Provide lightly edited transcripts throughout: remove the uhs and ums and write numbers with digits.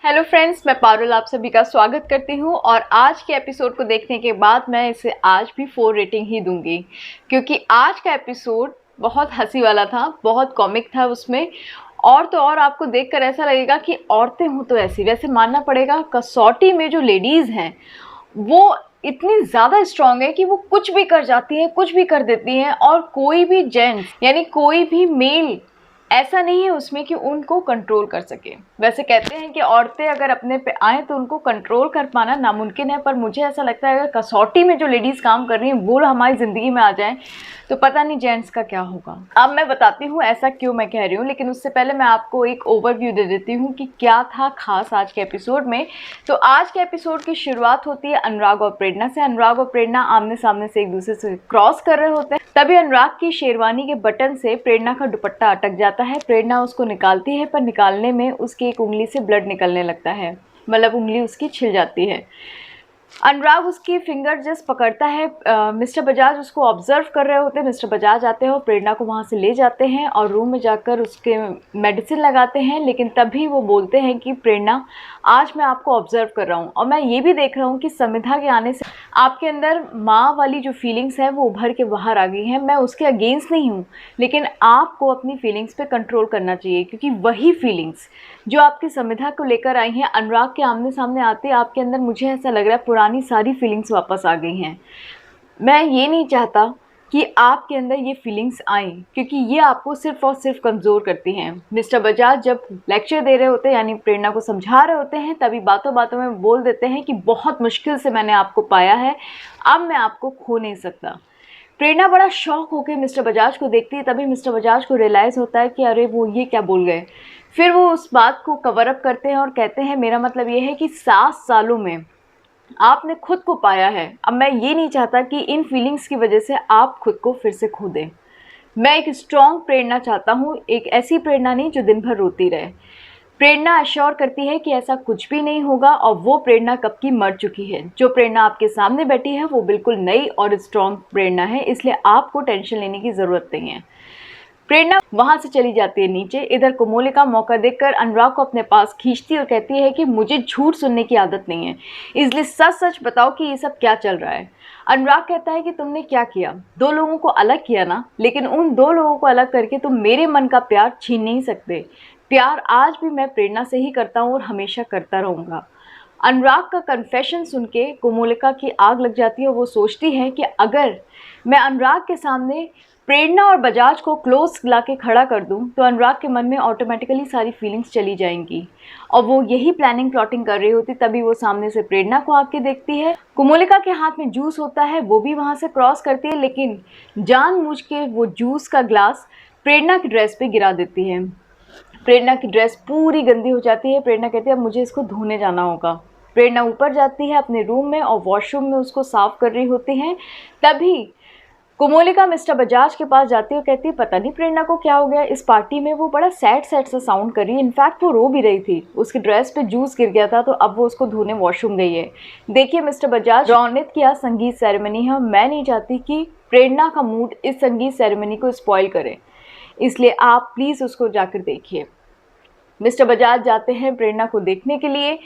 Hello friends, मैं पारुल आप सभी का स्वागत करती हूँ और आज के एपिसोड को देखने के बाद मैं इसे आज भी 4 रेटिंग ही दूंगी, क्योंकि आज का एपिसोड बहुत हंसी वाला था, बहुत कॉमिक था उसमें। और तो और आपको देखकर ऐसा लगेगा कि औरतें हों तो ऐसी, वैसे मानना पड़ेगा कसौटी में जो लेडीज़ हैं वो इतनी ज़्यादा स्ट्रांग है कि वो कुछ भी कर जाती हैं, कुछ भी कर देती हैं, और कोई भी जेंट्स यानी कोई भी मेल ऐसा नहीं है उसमें कि उनको कंट्रोल कर सके। वैसे कहते हैं कि औरतें अगर अपने पे आए तो उनको कंट्रोल कर पाना नामुमकिन है, पर मुझे ऐसा लगता है अगर कसौटी में जो लेडीज़ काम कर रही हैं वो हमारी ज़िंदगी में आ जाएं तो पता नहीं जेंट्स का क्या होगा। अब मैं बताती हूँ ऐसा क्यों मैं कह रही हूँ, लेकिन उससे पहले मैं आपको एक ओवरव्यू दे देती हूँ कि क्या था खास आज के एपिसोड में। तो आज के एपिसोड की शुरुआत होती है अनुराग और प्रेरणा से। अनुराग और प्रेरणा आमने सामने से एक दूसरे से क्रॉस कर रहे होते हैं, तभी अनुराग की शेरवानी के बटन से प्रेरणा का दुपट्टा अटक जाता है। प्रेरणा उसको निकालती है, पर निकालने में उसकी एक उंगली से ब्लड निकलने लगता है, मतलब उंगली उसकी छिल जाती है। अनुराग उसकी फिंगर जस्ट पकड़ता है। मिस्टर बजाज उसको ऑब्जर्व कर रहे होते हैं। मिस्टर बजाज आते हैं और प्रेरणा को वहाँ से ले जाते हैं और रूम में जाकर उसके मेडिसिन लगाते हैं, लेकिन तभी वो बोलते हैं कि प्रेरणा, आज मैं आपको ऑब्जर्व कर रहा हूँ और मैं ये भी देख रहा हूँ कि समिधा के आने से आपके अंदर माँ वाली जो फीलिंग्स हैं वो उभर के बाहर आ गई हैं। मैं उसके अगेंस्ट नहीं हूँ, लेकिन आपको अपनी फीलिंग्स पे कंट्रोल करना चाहिए, क्योंकि वही फीलिंग्स जो आपकी समिधा को लेकर आई हैं अनुराग के आमने सामने आते आपके अंदर, मुझे ऐसा लग रहा है पुरानी सारी फीलिंग्स वापस आ गई हैं। मैं ये नहीं चाहता कि आपके अंदर ये फीलिंग्स आएँ, क्योंकि ये आपको सिर्फ़ और सिर्फ कमज़ोर करती हैं। मिस्टर बजाज जब लेक्चर दे रहे होते हैं, यानी प्रेरणा को समझा रहे होते हैं, तभी बातों बातों में बोल देते हैं कि बहुत मुश्किल से मैंने आपको पाया है, अब मैं आपको खो नहीं सकता। प्रेरणा बड़ा शॉक होकर मिस्टर बजाज को देखती है, तभी मिस्टर बजाज को रियलाइज़ होता है कि अरे वो ये क्या बोल गए। फिर वो उस बात को कवर अप करते हैं और कहते हैं मेरा मतलब ये है कि 7 सालों में आपने खुद को पाया है। अब मैं ये नहीं चाहता कि इन फीलिंग्स की वजह से आप खुद को फिर से खो दें। मैं एक स्ट्रॉन्ग प्रेरणा चाहता हूँ, एक ऐसी प्रेरणा नहीं जो दिन भर रोती रहे। प्रेरणा अश्योर करती है कि ऐसा कुछ भी नहीं होगा और वो प्रेरणा कब की मर चुकी है। जो प्रेरणा आपके सामने बैठी है वो बिल्कुल नई और स्ट्रॉन्ग प्रेरणा है, इसलिए आपको टेंशन लेने की ज़रूरत नहीं है। प्रेरणा वहां से चली जाती है नीचे। इधर कोमोलिका मौका देखकर अनुराग को अपने पास खींचती और कहती है कि मुझे झूठ सुनने की आदत नहीं है, इसलिए सच सच बताओ कि ये सब क्या चल रहा है। अनुराग कहता है कि तुमने क्या किया, 2 लोगों को अलग किया ना, लेकिन उन 2 लोगों को अलग करके तुम मेरे मन का प्यार छीन नहीं सकते। प्यार आज भी मैं प्रेरणा से ही करता हूँ और हमेशा करता रहूँगा। अनुराग का कन्फेशन सुन के कोमोलिका की आग लग जाती है और वो सोचती है कि अगर मैं अनुराग के सामने प्रेरणा और बजाज को क्लोज ला के खड़ा कर दूं तो अनुराग के मन में ऑटोमेटिकली सारी फीलिंग्स चली जाएंगी, और वो यही प्लानिंग प्लॉटिंग कर रही होती। तभी वो सामने से प्रेरणा को आके देखती है। कोमोलिका के हाथ में जूस होता है, वो भी वहाँ से क्रॉस करती है, लेकिन जानबूझ के वो जूस का ग्लास प्रेरणा की ड्रेस पे गिरा देती है। प्रेरणा की ड्रेस पूरी गंदी हो जाती है। प्रेरणा कहती है अब मुझे इसको धोने जाना होगा। प्रेरणा ऊपर जाती है अपने रूम में और वॉशरूम में उसको साफ कर रही होती हैं। तभी कोमोलिका मिस्टर बजाज के पास जाती है और कहती है पता नहीं प्रेरणा को क्या हो गया, इस पार्टी में वो बड़ा सैड सैड सा साउंड कर रही है। इनफैक्ट वो रो भी रही थी, उसकी ड्रेस पे जूस गिर गया था, तो अब वो उसको धोने वॉशरूम गई है। देखिए मिस्टर बजाज, रौनित किया संगीत सेरेमनी है, मैं नहीं चाहती कि प्रेरणा का मूड इस संगीत सेरेमनी को स्पॉइल करे, इसलिए आप प्लीज़ उसको जाकर देखिए। मिस्टर बजाज जाते हैं प्रेरणा को देखने के लिए,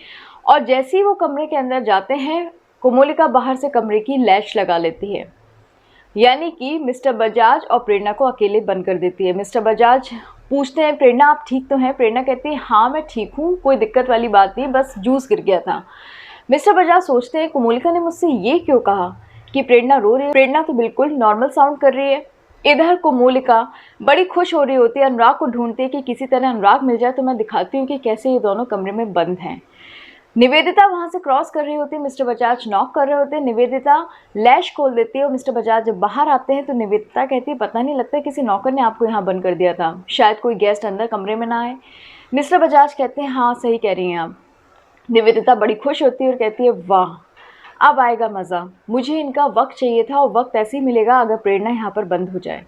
और जैसे ही वो कमरे के अंदर जाते हैं कोमोलिका बाहर से कमरे की लैच लगा लेती है, यानी कि मिस्टर बजाज और प्रेरणा को अकेले बंद कर देती है। मिस्टर बजाज पूछते हैं प्रेरणा आप ठीक तो हैं? प्रेरणा कहती है हाँ मैं ठीक हूँ, कोई दिक्कत वाली बात नहीं, बस जूस गिर गया था। मिस्टर बजाज सोचते हैं कोमोलिका ने मुझसे ये क्यों कहा कि प्रेरणा रो रही है, प्रेरणा तो बिल्कुल नॉर्मल साउंड कर रही है। इधर कोमोलिका बड़ी खुश हो रही होती है, अनुराग को ढूंढती है कि किसी तरह अनुराग मिल जाए तो मैं दिखाती हूँ कि कैसे ये दोनों कमरे में बंद हैं। निवेदिता वहाँ से क्रॉस कर रही होती है, मिस्टर बजाज नॉक कर रहे होते हैं। निवेदिता लैश खोल देती है और मिस्टर बजाज जब बाहर आते हैं तो निवेदिता कहती है पता नहीं, लगता है किसी नौकर ने आपको यहाँ बंद कर दिया था, शायद कोई गेस्ट अंदर कमरे में ना आए। मिस्टर बजाज कहते हैं हाँ सही कह रही हैं आप। निवेदिता बड़ी खुश होती है और कहती है वाह अब आएगा मज़ा, मुझे इनका वक्त चाहिए था और वक्त ऐसे ही मिलेगा अगर प्रेरणा यहाँ पर बंद हो जाए।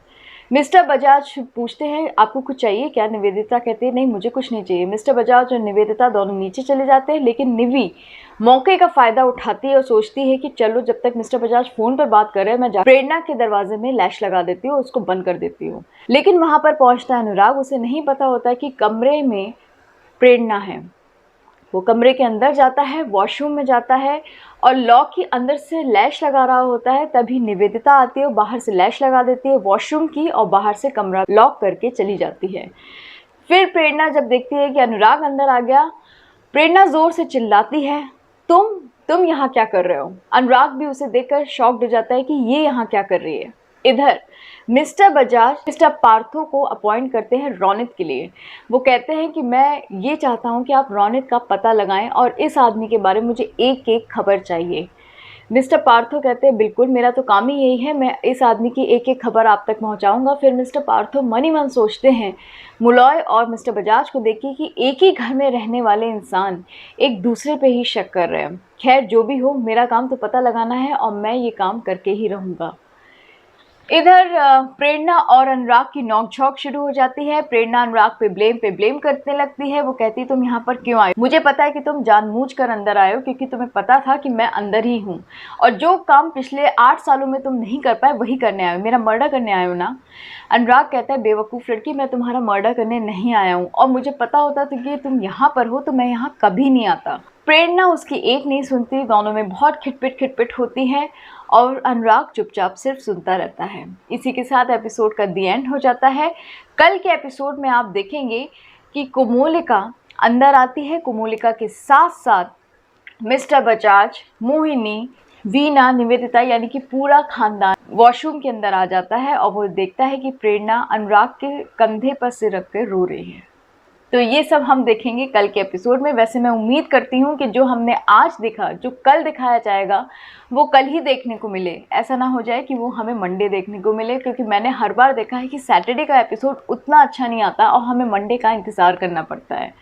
मिस्टर बजाज पूछते हैं आपको कुछ चाहिए क्या? निवेदिता कहती है नहीं मुझे कुछ नहीं चाहिए। मिस्टर बजाज और निवेदिता दोनों नीचे चले जाते हैं, लेकिन निवी मौके का फ़ायदा उठाती है और सोचती है कि चलो जब तक मिस्टर बजाज फ़ोन पर बात कर रहे हैं मैं प्रेरणा के दरवाजे में लैश लगा देती हूँ, उसको बंद कर देती हूँ। लेकिन वहाँ पर पहुँचता है अनुराग, उसे नहीं पता होता कि कमरे में प्रेरणा है। वो कमरे के अंदर जाता है, वॉशरूम में जाता है और लॉक की अंदर से लैश लगा रहा होता है। तभी निवेदिता आती है, बाहर से लैश लगा देती है वॉशरूम की और बाहर से कमरा लॉक करके चली जाती है। फिर प्रेरणा जब देखती है कि अनुराग अंदर आ गया, प्रेरणा जोर से चिल्लाती है, तुम यहाँ क्या कर रहे हो। अनुराग भी उसे देखकर शॉक्ड हो जाता है कि ये यहाँ क्या कर रही है। इधर मिस्टर बजाज मिस्टर पार्थो को अपॉइंट करते हैं रौनित के लिए। वो कहते हैं कि मैं ये चाहता हूँ कि आप रौनित का पता लगाएं और इस आदमी के बारे में मुझे एक एक खबर चाहिए। मिस्टर पार्थो कहते हैं बिल्कुल, मेरा तो काम ही यही है, मैं इस आदमी की एक एक खबर आप तक पहुंचाऊंगा। फिर मिस्टर पार्थो मन ही मन सोचते हैं मुलॉय और मिस्टर बजाज को देखिए कि एक ही घर में रहने वाले इंसान एक दूसरे पे ही शक कर रहे हैं। खैर जो भी हो, मेरा काम तो पता लगाना है और मैं ये काम करके ही रहूँगा। इधर प्रेरणा और अनुराग की नोकझोंक शुरू हो जाती है। प्रेरणा अनुराग पे ब्लेम करने लगती है। वो कहती है तुम यहाँ पर क्यों आए, मुझे पता है कि तुम जानबूझकर अंदर आए हो क्योंकि तुम्हें पता था कि मैं अंदर ही हूँ और जो काम पिछले 8 सालों में तुम नहीं कर पाए वही करने आए हो, मेरा मर्डर करने आए हो ना। अनुराग कहता है बेवकूफ़ लड़की, मैं तुम्हारा मर्डर करने नहीं आया हूँ और मुझे पता होता था कि तुम यहाँ पर हो तो मैं यहाँ कभी नहीं आता। प्रेरणा उसकी एक नहीं सुनती, दोनों में बहुत खिटपिट होती है और अनुराग चुपचाप सिर्फ सुनता रहता है। इसी के साथ एपिसोड का दी एंड हो जाता है। कल के एपिसोड में आप देखेंगे कि कोमोलिका अंदर आती है। कोमोलिका के साथ साथ मिस्टर बजाज, मोहिनी, वीना, निवेदिता यानी कि पूरा खानदान वॉशरूम के अंदर आ जाता है और वो देखता है कि प्रेरणा अनुराग के कंधे पर सिर रख कर रो रही है। तो ये सब हम देखेंगे कल के एपिसोड में। वैसे मैं उम्मीद करती हूँ कि जो हमने आज देखा, जो कल दिखाया जाएगा वो कल ही देखने को मिले। ऐसा ना हो जाए कि वो हमें मंडे देखने को मिले, क्योंकि मैंने हर बार देखा है कि सैटरडे का एपिसोड उतना अच्छा नहीं आता और हमें मंडे का इंतज़ार करना पड़ता है।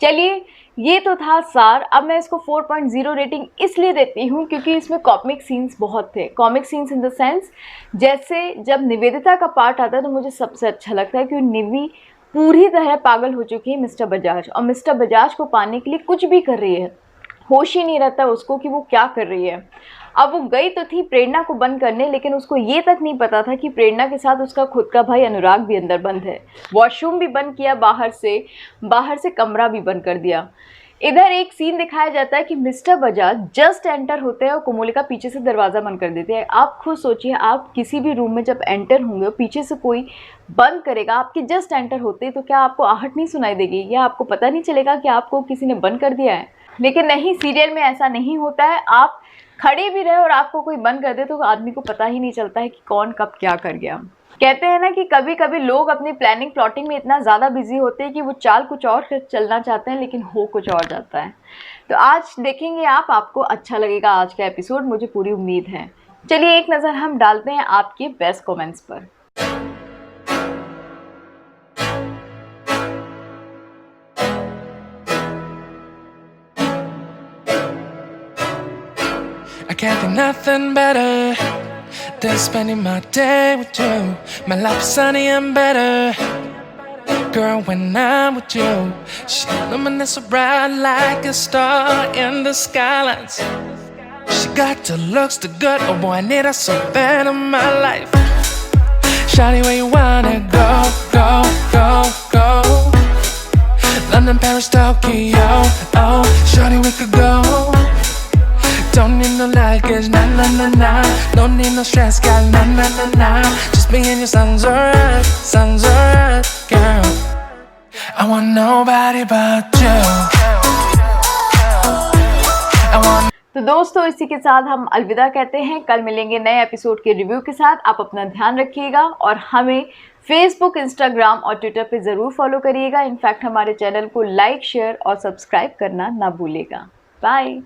चलिए, ये तो था सार। अब मैं इसको 4.0 रेटिंग इसलिए देती हूँ क्योंकि इसमें कॉमिक सीन्स बहुत थे। Comic scenes in the sense, जैसे जब निवेदिता का पार्ट आता है तो मुझे सबसे अच्छा लगता है क्योंकि निवी पूरी तरह पागल हो चुकी है मिस्टर बजाज और मिस्टर बजाज को पाने के लिए कुछ भी कर रही है। होश ही नहीं रहता उसको कि वो क्या कर रही है। अब वो गई तो थी प्रेरणा को बंद करने, लेकिन उसको ये तक नहीं पता था कि प्रेरणा के साथ उसका खुद का भाई अनुराग भी अंदर बंद है। वॉशरूम भी बंद किया, बाहर से कमरा भी बंद कर दिया। इधर एक सीन दिखाया जाता है कि मिस्टर बजाज जस्ट एंटर होते हैं और कोमोलिका पीछे से दरवाज़ा बंद कर देती है। आप खुद सोचिए, आप किसी भी रूम में जब एंटर होंगे और पीछे से कोई बंद करेगा आपके जस्ट एंटर होते, तो क्या आपको आहट नहीं सुनाई देगी या आपको पता नहीं चलेगा कि आपको किसी ने बंद कर दिया है? लेकिन नहीं, सीरियल में ऐसा नहीं होता है। आप खड़े भी रहे और आपको कोई बंद कर दे तो आदमी को पता ही नहीं चलता है कि कौन कब क्या कर गया। कहते हैं ना कि कभी कभी लोग अपनी प्लानिंग प्लॉटिंग में इतना ज़्यादा बिजी होते हैं कि वो चाल कुछ और चलना चाहते हैं लेकिन हो कुछ और जाता है। तो आज देखेंगे आपको अच्छा लगेगा आज का एपिसोड, मुझे पूरी उम्मीद है। चलिए एक नज़र हम डालते हैं आपके बेस्ट कमेंट्स पर। I can't think nothing better than spending my day with you. My life is sunny and better, girl, when I'm with you. She illuminates so bright like a star in the skylines. She got the looks, the good, oh boy, I need her so bad in my life. Shawty, where you wanna go, go, go, go? London, Paris, Tokyo, oh, shawty, we could go. Don't need no luggage, nah, nah, nah, nah. Don't need no stress, girl, nah, nah, nah, nah. Just me and you sounds alright, girl. I want nobody but you. I want. तो दोस्तों, इसी के साथ हम अलविदा कहते हैं। कल मिलेंगे नए एपिसोड के रिव्यू के साथ। आप अपना ध्यान रखिएगा और हमें फेसबुक, इंस्टाग्राम और ट्विटर पे ज़रूर फॉलो करिएगा। इनफैक्ट हमारे चैनल को लाइक, शेयर और सब्सक्राइब करना ना भूलिएगा। बाय।